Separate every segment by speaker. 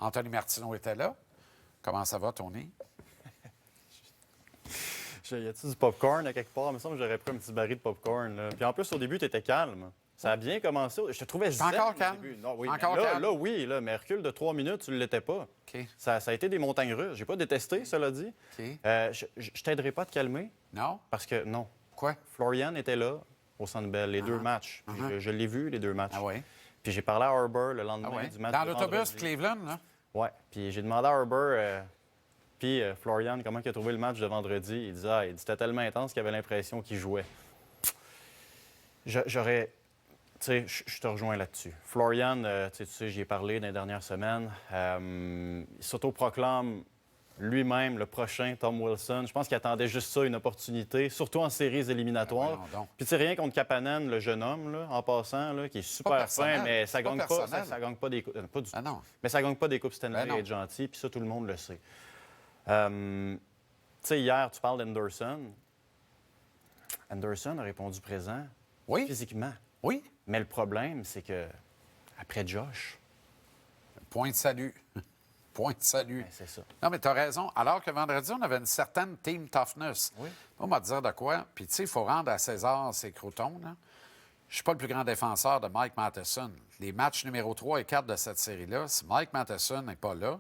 Speaker 1: Anthony Martineau était là. Comment ça va, Tony?
Speaker 2: Y a-t-il du popcorn à quelque part? Il me semble que j'aurais pris un petit baril de popcorn. Là. Puis en plus, au début, tu étais calme. Ça a bien commencé. Je te trouvais zen
Speaker 1: encore
Speaker 2: au
Speaker 1: calme?
Speaker 2: début. Non, oui,
Speaker 1: Encore
Speaker 2: là,
Speaker 1: calme?
Speaker 2: là, oui, là, mais recul de 3 minutes, tu ne l'étais pas.
Speaker 1: OK.
Speaker 2: Ça a été des montagnes russes. J'ai pas détesté, cela dit.
Speaker 1: OK.
Speaker 2: Je t'aiderai pas à te calmer
Speaker 1: Non?
Speaker 2: parce que, non.
Speaker 1: Quoi?
Speaker 2: Florian était là au Centre Bell, les 2 matchs. Puis je l'ai vu, les 2 matchs.
Speaker 1: Ah oui?
Speaker 2: Puis j'ai parlé à Harbour le lendemain
Speaker 1: Ah oui?
Speaker 2: du match.
Speaker 1: Dans
Speaker 2: de
Speaker 1: l'autobus
Speaker 2: vendredi.
Speaker 1: Cleveland, là?
Speaker 2: Oui. Puis j'ai demandé à Harbour, puis Florian, comment il a trouvé le match de vendredi. Il disait, c'était tellement intense qu'il avait l'impression qu'il jouait. J'aurais... Tu sais, je te rejoins là-dessus. Florian, tu sais, j'y ai parlé dans les dernières semaines. Il s'autoproclame lui-même le prochain Tom Wilson. Je pense qu'il attendait juste ça, une opportunité, surtout en séries éliminatoires. Puis tu sais, rien contre Kapanen, le jeune homme, là, en passant, là, qui est super fin, mais ça gagne pas, ça gagne pas des coupes. Pas du tout.
Speaker 1: Ah non.
Speaker 2: Mais ça gagne pas des coupes Stanley
Speaker 1: Ben non.
Speaker 2: et être gentil, puis ça, tout le monde le sait. Tu sais, hier, tu parles d'Anderson. Anderson a répondu présent
Speaker 1: Oui?
Speaker 2: physiquement.
Speaker 1: Oui?
Speaker 2: Mais le problème, c'est que après Josh,
Speaker 1: Point de salut. Point de salut.
Speaker 2: ben, c'est ça.
Speaker 1: Non, mais tu as raison. Alors que vendredi, on avait une certaine team toughness.
Speaker 2: Oui.
Speaker 1: On m'a dire de quoi. Puis, tu sais, il faut rendre à César ses croutons. Là. Je suis pas le plus grand défenseur de Mike Matheson. Les matchs numéro 3 et 4 de cette série-là, si Mike Matheson n'est pas là,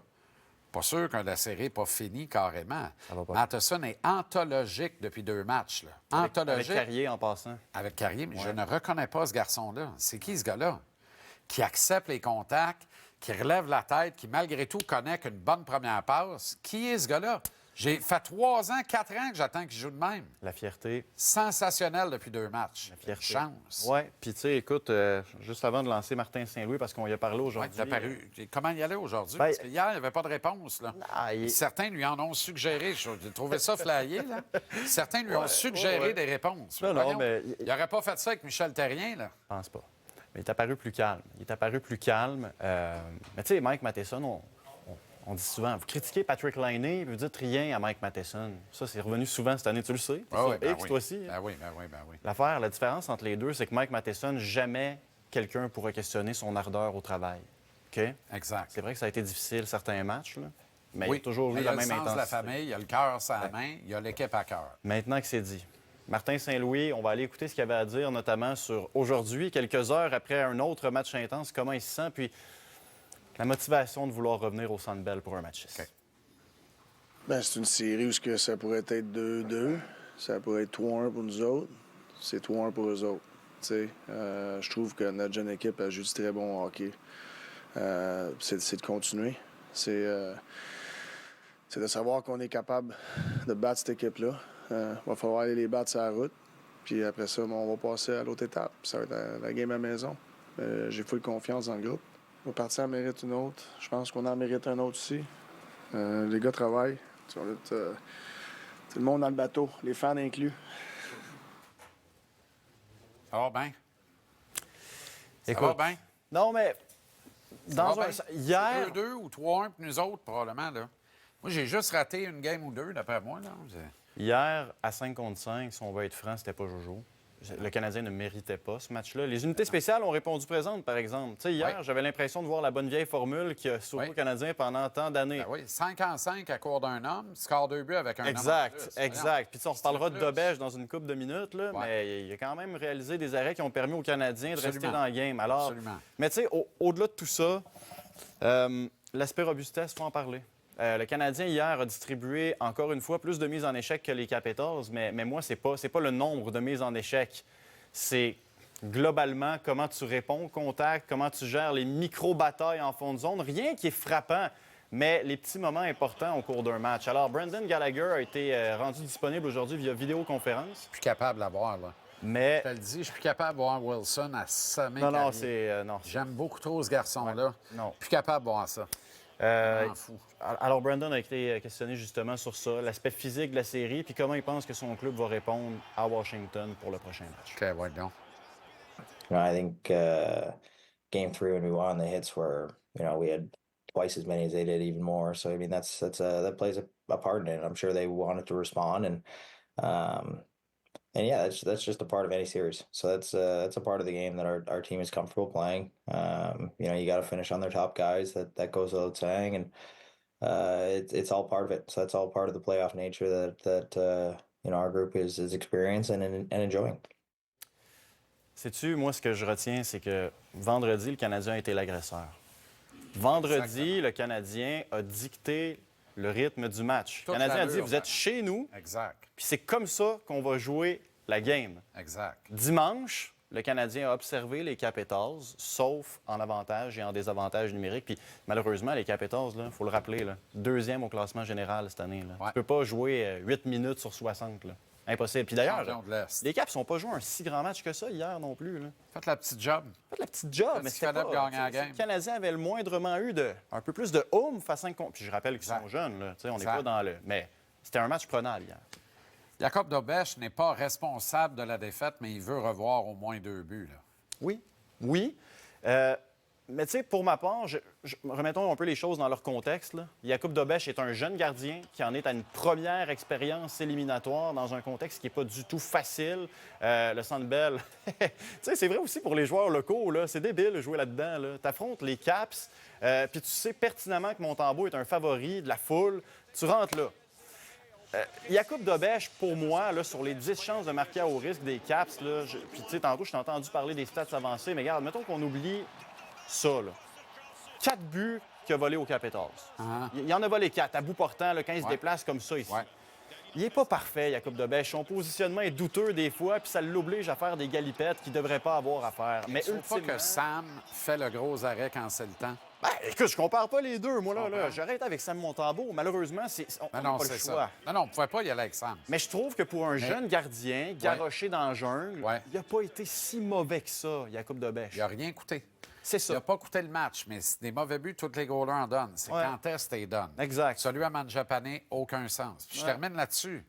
Speaker 1: pas sûr que la série n'est pas finie carrément.
Speaker 2: Ça va pas.
Speaker 1: Matheson est anthologique depuis 2 matchs. Là.
Speaker 2: Avec
Speaker 1: Anthologique.
Speaker 2: Carrier en passant.
Speaker 1: Avec Carrier, mais je ne reconnais pas ce garçon-là. C'est qui ce gars-là? Qui accepte les contacts, qui relève la tête, qui malgré tout connaît qu'une bonne première passe. Qui est ce gars-là? J'ai fait 3 ans, 4 ans que j'attends qu'il joue de même.
Speaker 2: La fierté.
Speaker 1: Sensationnel depuis 2 matchs.
Speaker 2: La fierté.
Speaker 1: Chance.
Speaker 2: Oui, puis tu sais, écoute, juste avant de lancer Martin Saint-Louis, parce qu'on y a parlé
Speaker 1: Ouais,
Speaker 2: aujourd'hui.
Speaker 1: t'as paru. Comment il allait aujourd'hui?
Speaker 2: Ben,
Speaker 1: Parce qu'hier, il n'y avait pas de réponse. Là. Certains lui en ont suggéré. J'ai trouvé ça flyé. Là. Certains lui ont suggéré des réponses.
Speaker 2: Non,
Speaker 1: Voyons,
Speaker 2: mais...
Speaker 1: Il n'aurait pas fait ça avec Michel Terrien. Là.
Speaker 2: Je pense pas. Mais il est apparu plus calme. Mais tu sais, Mike Matheson, on dit souvent, vous critiquez Patrick Laine, vous dites rien à Mike Matheson. Ça, c'est revenu souvent cette année, tu le sais.
Speaker 1: Ah oui, ben
Speaker 2: X,
Speaker 1: oui.
Speaker 2: toi aussi.
Speaker 1: Ben oui, ben oui, ben oui.
Speaker 2: L'affaire, la différence entre les deux, c'est que Mike Matheson, jamais quelqu'un pourrait questionner son ardeur au travail. OK?
Speaker 1: Exact.
Speaker 2: C'est vrai que ça a été difficile certains matchs, là, mais
Speaker 1: Oui,
Speaker 2: il a toujours
Speaker 1: mais
Speaker 2: eu la
Speaker 1: il y a
Speaker 2: même
Speaker 1: le sens de la
Speaker 2: intensité.
Speaker 1: famille, il y a le cœur sur la main, il y a l'équipe à cœur.
Speaker 2: Maintenant que c'est dit, Martin Saint-Louis, on va aller écouter ce qu'il avait à dire, notamment sur aujourd'hui, quelques heures après un autre match intense, comment il se sent, puis la motivation de vouloir revenir au Centre Bell pour un match 6.
Speaker 1: OK.
Speaker 3: Ben, c'est une série où ça pourrait être 2-2, ça pourrait être 3-1 pour nous autres, c'est 3-1 pour eux autres. Je trouve que notre jeune équipe a joué du très bon hockey. C'est de continuer. C'est de savoir qu'on est capable de battre cette équipe-là. Va falloir aller les battre sur la route. Puis après ça, on va passer à l'autre étape. Ça va être la game à la maison. J'ai full confiance dans le groupe. Le parti en mérite une autre. Je pense qu'on en mérite un autre aussi. Les gars travaillent. Tout le monde dans le bateau, les fans inclus.
Speaker 1: Ça va bien? Ça
Speaker 2: Écoute,
Speaker 1: va bien?
Speaker 2: non, mais dans
Speaker 1: Ça va
Speaker 2: un...
Speaker 1: bien?
Speaker 2: Hier,
Speaker 1: 2-2 ou 3-1 pour nous autres, probablement. Là. Moi, j'ai juste raté une game ou deux, d'après moi. Là.
Speaker 2: hier, à 5 contre 5, si on veut être franc, c'était pas Jojo. Le Canadien ne méritait pas ce match-là. Les unités spéciales ont répondu présentes, par exemple. Tu sais, hier,
Speaker 1: Oui.
Speaker 2: j'avais l'impression de voir la bonne vieille formule qui a sauvé le Canadien pendant tant d'années.
Speaker 1: Ben oui, 5-5 à court d'un homme, score 2 buts avec un homme en
Speaker 2: Exact,
Speaker 1: plus.
Speaker 2: exact. Puis tu sais, on reparlera de
Speaker 1: plus.
Speaker 2: Dobège dans une couple de minutes, là,
Speaker 1: Ouais.
Speaker 2: mais il a quand même réalisé des arrêts qui ont permis aux Canadiens de rester
Speaker 1: Absolument.
Speaker 2: dans le game. Alors,
Speaker 1: Absolument.
Speaker 2: mais tu sais, au-delà de tout ça, l'aspect robustesse, il faut en parler. Le Canadien, hier, a distribué, encore une fois, plus de mises en échec que les Capitals, mais moi, c'est pas le nombre de mises en échec. C'est globalement comment tu réponds au contact, comment tu gères les micro-batailles en fond de zone. Rien qui est frappant, mais les petits moments importants au cours d'un match. Alors, Brendan Gallagher a été rendu disponible aujourd'hui via vidéoconférence,
Speaker 1: Je suis capable de l'avoir, là.
Speaker 2: mais...
Speaker 1: Je te le dis, je suis plus capable de voir Wilson à sommet.
Speaker 2: Non, c'est... non.
Speaker 1: J'aime beaucoup trop ce garçon-là.
Speaker 2: Non.
Speaker 1: Plus capable de voir ça. M'en fous.
Speaker 2: Alors, Brandon a été questionné justement sur ça, l'aspect physique de la série, puis comment il pense que son club va répondre à Washington pour le prochain match.
Speaker 1: OK, ouais, donc.
Speaker 4: I think game 3 when we won, the hits were, we had twice as many as they did, even more. So I mean, that plays a part in it. I'm sure they wanted to respond, and And yeah, that's just a part of any series. So that's a part of the game that our team is comfortable playing. You know, you got to finish on their top guys. That goes without saying, and it's all part of it. So that's all part of the playoff nature that you know, our group is experiencing and enjoying.
Speaker 2: Sais-tu, moi, ce que je retiens, c'est que vendredi, le Canadien a été l'agresseur. Vendredi,
Speaker 1: Exactement.
Speaker 2: le Canadien a dicté le rythme du match.
Speaker 1: Toute
Speaker 2: Le Canadien a dit,
Speaker 1: l'allure,
Speaker 2: vous êtes
Speaker 1: man.
Speaker 2: chez nous,
Speaker 1: Exact.
Speaker 2: puis c'est comme ça qu'on va jouer la game.
Speaker 1: Exact.
Speaker 2: Dimanche, le Canadien a observé les Capitals, sauf en avantage et en désavantage numérique. Puis malheureusement, les Capitals, il faut le rappeler, là, 2e au classement général cette année. Là.
Speaker 1: Ouais.
Speaker 2: Tu peux pas jouer 8 minutes sur 60. Là. Impossible. Puis d'ailleurs,
Speaker 1: Champion de l'Est.
Speaker 2: les Caps n'ont pas joué un si grand match que ça hier non plus. Là.
Speaker 1: Faites la petite job.
Speaker 2: Faites la petite job,
Speaker 1: Faites
Speaker 2: mais
Speaker 1: ce qu'il
Speaker 2: c'était
Speaker 1: fallait
Speaker 2: pas...
Speaker 1: pour gagner la game.
Speaker 2: Le Canadien avait le moindrement eu un peu plus de oomph à 5 contre. Puis je rappelle qu'ils sont
Speaker 1: Exact.
Speaker 2: jeunes, là, on n'est
Speaker 1: Exact.
Speaker 2: pas dans le... Mais c'était un match prenable hier.
Speaker 1: Jacob Dobèche n'est pas responsable de la défaite, mais il veut revoir au moins 2 buts. Là.
Speaker 2: Oui, oui. Mais tu sais, pour ma part, remettons un peu les choses dans leur contexte. Là. Jakub Dobèche est un jeune gardien qui en est à une première expérience éliminatoire dans un contexte qui n'est pas du tout facile. Le Centre Bell, tu sais, c'est vrai aussi pour les joueurs locaux. Là, c'est débile de jouer là-dedans. Tu affrontes les Caps, puis tu sais pertinemment que Montembeault est un favori de la foule. Tu rentres là. Jakub Dobèche, pour moi, là, sur les 10 chances de marquer à haut risque des Caps, là, puis tu sais, tantôt, je t'ai entendu parler des stats avancées, mais regarde, mettons qu'on oublie ça, là. 4 buts qu'il a volés aux Capitals.
Speaker 1: Uh-huh.
Speaker 2: Il en a volé 4, à bout portant, là, quand il se
Speaker 1: Ouais.
Speaker 2: déplace comme ça ici.
Speaker 1: Ouais.
Speaker 2: Il n'est pas parfait, Jakub Dobèche. Son positionnement est douteux des fois, puis ça l'oblige à faire des galipettes qu'il ne devrait pas avoir à faire. Mais
Speaker 1: Tu trouves pas
Speaker 2: ultimement...
Speaker 1: que Sam fait le gros arrêt quand c'est le temps?
Speaker 2: Ben, écoute, je compare pas les deux, moi, là.
Speaker 1: comprends.
Speaker 2: J'arrête avec Sam Montembeault. Malheureusement, on n'a
Speaker 1: Non,
Speaker 2: pas le
Speaker 1: c'est
Speaker 2: choix.
Speaker 1: ça. Non, on ne pouvait pas y aller avec Sam.
Speaker 2: Mais je trouve que pour un jeune gardien, garoché dans la jungle,
Speaker 1: Ouais.
Speaker 2: il n'a pas été si mauvais que ça, Jakub Dobèche.
Speaker 1: Il n'a rien coûté.
Speaker 2: C'est
Speaker 1: Il
Speaker 2: ça.
Speaker 1: n'a pas coûté le match, mais c'est des mauvais buts, tous les goalers en donnent. C'est
Speaker 2: Ouais.
Speaker 1: quand est-ce que tu donnes.
Speaker 2: Exact.
Speaker 1: Celui à Mangiapane, aucun sens. Puis je
Speaker 2: Ouais.
Speaker 1: termine là-dessus.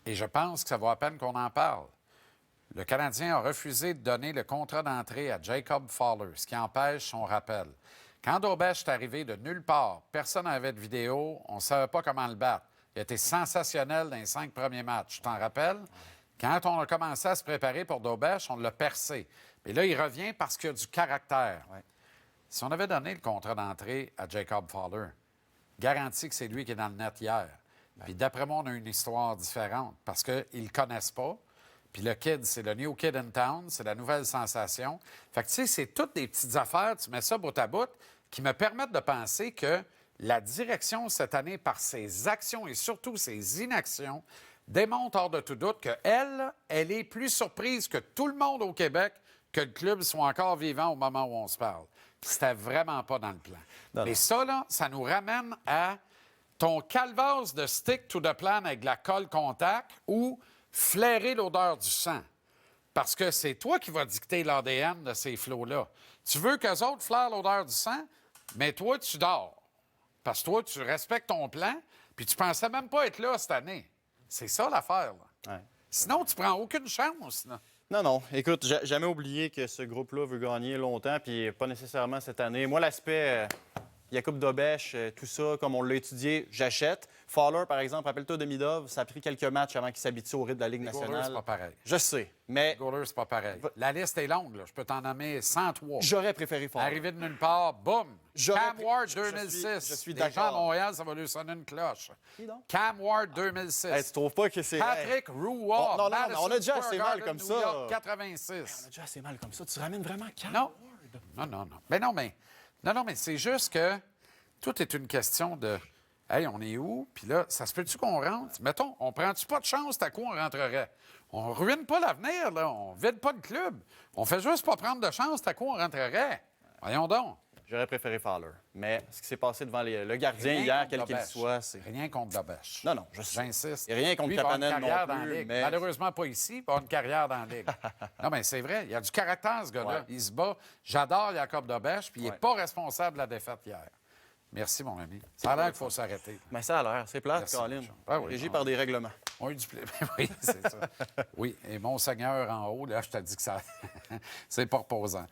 Speaker 1: Et je pense que ça vaut à peine qu'on en parle. Le Canadien a refusé de donner le contrat d'entrée à Jacob Fowler, ce qui empêche son rappel. Quand Dobèche est arrivé de nulle part, personne n'avait de vidéo, on ne savait pas comment le battre. Il a été sensationnel dans les 5 premiers matchs. Tu t'en rappelles? Quand on a commencé à se préparer pour Dobèche, on l'a percé. Mais là, il revient parce qu'il a du caractère.
Speaker 2: Ouais.
Speaker 1: Si on avait donné le contrat d'entrée à Jacob Fowler, garanti que c'est lui qui est dans le net hier. Puis d'après moi, on a une histoire différente parce qu'ils ne le connaissent pas. Puis le kid, c'est le new kid in town, c'est la nouvelle sensation. Fait que tu sais, c'est toutes des petites affaires, tu mets ça bout à bout, qui me permettent de penser que la direction cette année, par ses actions et surtout ses inactions, démontre hors de tout doute qu'elle, elle est plus surprise que tout le monde au Québec que le club soit encore vivant au moment où on se parle. Puis c'était vraiment pas dans le plan.
Speaker 2: Non,
Speaker 1: Mais
Speaker 2: non.
Speaker 1: ça, là, ça nous ramène à ton calvaire de stick to the plan avec de la colle contact ou flairer l'odeur du sang. Parce que c'est toi qui vas dicter l'ADN de ces flots-là. Tu veux qu'eux autres flairent l'odeur du sang, mais toi, tu dors. Parce que toi, tu respectes ton plan, puis tu pensais même pas être là cette année. C'est ça l'affaire, là.
Speaker 2: Ouais.
Speaker 1: Sinon, tu prends aucune chance, là.
Speaker 2: Non, non. Écoute, jamais oublié que ce groupe-là veut gagner longtemps, puis pas nécessairement cette année. Moi, l'aspect Jakub Dobèche, tout ça, comme on l'a étudié, j'achète. Fowler, par exemple, rappelle-toi de Midov, ça a pris quelques matchs avant qu'il s'habitue au rythme de la Ligue
Speaker 1: Les goalers,
Speaker 2: nationale.
Speaker 1: c'est pas pareil.
Speaker 2: Je sais, mais
Speaker 1: Les goalers, c'est pas pareil. La liste est longue, là. Je peux t'en nommer 103.
Speaker 2: j'aurais préféré Fowler.
Speaker 1: Arrivé de nulle part, boum!
Speaker 2: J'aurais
Speaker 1: Cam
Speaker 2: pris-
Speaker 1: Ward
Speaker 2: je suis-
Speaker 1: 2006.
Speaker 2: je suis
Speaker 1: Les gens à
Speaker 2: d'accord.
Speaker 1: Montréal, ça va lui sonner une cloche.
Speaker 2: Qui donc?
Speaker 1: Cam Ward 2006.
Speaker 2: Hey, tu trouves pas que c'est...
Speaker 1: Patrick Roy.
Speaker 2: Non, non, non, on a déjà assez mal comme ça.
Speaker 1: New York,
Speaker 2: On a
Speaker 1: 86.
Speaker 2: déjà assez mal comme ça. Tu ramènes vraiment Cam
Speaker 1: Non.
Speaker 2: Ward?
Speaker 1: Non. Mais c'est juste que tout est une question de hey, on est où? Puis là, ça se peut-tu qu'on rentre? Mettons, on prend-tu pas de chance, à quoi on rentrerait? On ruine pas l'avenir, là. On vide pas le club. On fait juste pas prendre de chance, à quoi on rentrerait? Voyons donc.
Speaker 2: J'aurais préféré Fowler. Mais ce qui s'est passé devant le gardien
Speaker 1: Rien
Speaker 2: hier,
Speaker 1: contre
Speaker 2: quel qu'il
Speaker 1: Dobèche.
Speaker 2: soit, c'est...
Speaker 1: Rien contre Dobèche.
Speaker 2: Non, je sais.
Speaker 1: J'insiste.
Speaker 2: Et rien contre
Speaker 1: Lui, il va avoir une
Speaker 2: Kapanen non
Speaker 1: carrière dans la
Speaker 2: plus,
Speaker 1: Ligue.
Speaker 2: mais-
Speaker 1: Malheureusement, pas ici, il va avoir une carrière dans la Ligue. Non, mais c'est vrai. Il a du caractère, ce gars-là.
Speaker 2: Ouais.
Speaker 1: Il se bat. J'adore Jacob Dobèche, puis il n'est
Speaker 2: Ouais.
Speaker 1: pas responsable de la défaite hier. Merci, mon ami. Ça a l'air qu'il faut s'arrêter.
Speaker 2: Mais ça a l'air. C'est plate,
Speaker 1: Merci,
Speaker 2: Colin.
Speaker 1: Jean. Ah oui,
Speaker 2: Régi
Speaker 1: ah
Speaker 2: par
Speaker 1: oui.
Speaker 2: des règlements.
Speaker 1: On a eu du plaisir. Oui, c'est ça. Oui, et mon Seigneur en haut, là, je te dis que ça. C'est pas reposant.